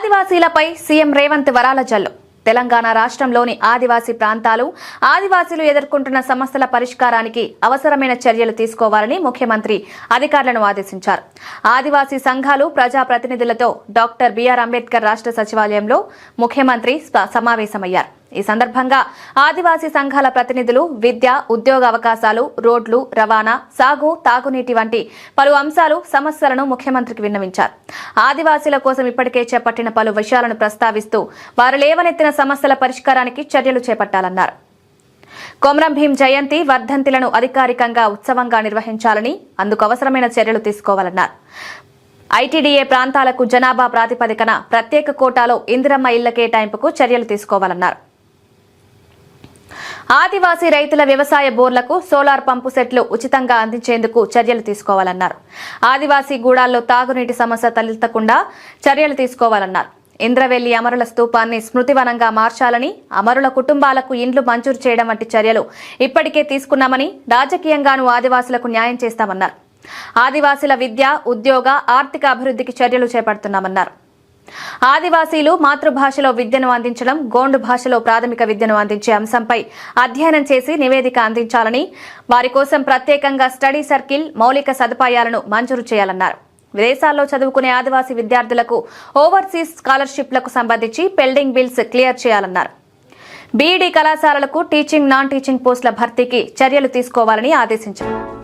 ఆదివాసీలపై CM Revanth వరాల జల్లు. తెలంగాణ రాష్ట్రంలోని ఆదివాసీ ప్రాంతాలు ఆదివాసీలు ఎదుర్కొంటున్న సమస్యల పరిష్కారానికి అవసరమైన చర్యలు తీసుకోవాలని ముఖ్యమంత్రి అధికారులను ఆదేశించారు. ఆదివాసీ సంఘాలు ప్రజాప్రతినిధులతో డాక్టర్ బిఆర్ అంబేద్కర్ రాష్ట్ర సచివాలయంలో ముఖ్యమంత్రి సమావేశమయ్యారు. ఈ సందర్భంగా ఆదివాసీ సంఘాల ప్రతినిధులు విద్య, ఉద్యోగ అవకాశాలు, రోడ్లు, రవాణా, సాగు, తాగునీటి వంటి పలు అంశాలు, సమస్యలను ముఖ్యమంత్రికి విన్నవించారు. ఆదివాసీల కోసం ఇప్పటికే చేపట్టిన పలు విషయాలను ప్రస్తావిస్తూ వారు లేవనెత్తిన సమస్యల పరిష్కారానికి చర్యలు చేపట్టాలన్నారు. కొమరం భీం జయంతి, వర్ధంతిలను అధికారికంగా ఉత్సవంగా నిర్వహించాలని, అందుకు అవసరమైన చర్యలు తీసుకోవాలన్నారు. ఐటీడీఏ ప్రాంతాలకు జనాభా ప్రాతిపదికన ప్రత్యేక కోటాలో ఇందిరమ్మ ఇళ్ల కేటాయింపుకు చర్యలు తీసుకోవాలన్నారు. ఆదివాసీ రైతుల వ్యవసాయ బోర్లకు సోలార్ పంపు సెట్లు ఉచితంగా అందించేందుకు చర్యలు తీసుకోవాలన్నారు. ఆదివాసీ గూడాల్లో తాగునీటి సమస్య తలెత్తకుండా చర్యలు తీసుకోవాలన్నారు. ఇంద్రవెల్లి అమరుల స్తూపాన్ని స్మృతివనంగా మార్చాలని, అమరుల కుటుంబాలకు ఇండ్లు మంజూరు చేయడం వంటి చర్యలు ఇప్పటికే తీసుకున్నామని, రాజకీయంగానూ ఆదివాసులకు న్యాయం చేస్తామన్నారు. ఆదివాసీల విద్య, ఉద్యోగ, ఆర్థిక అభివృద్ధికి చర్యలు చేపడుతున్నామన్నారు. ఆదివాసీలు మాతృభాషలో విద్యను అందించడం, గోండు భాషలో ప్రాథమిక విద్యను అందించే అంశంపై అధ్యయనం చేసి నివేదిక అందించాలని, వారి కోసం ప్రత్యేకంగా స్టడీ సర్కిల్, మౌలిక సదుపాయాలను మంజూరు చేయాలన్నారు. విదేశాల్లో చదువుకునే ఆదివాసీ విద్యార్థులకు ఓవర్సీస్ స్కాలర్షిప్లకు సంబంధించి పెండింగ్ బిల్స్ క్లియర్ చేయాలన్నారు. బీఈడీ కళాశాలలకు టీచింగ్, నాన్ టీచింగ్ పోస్టుల భర్తీకి చర్యలు తీసుకోవాలని ఆదేశించారు.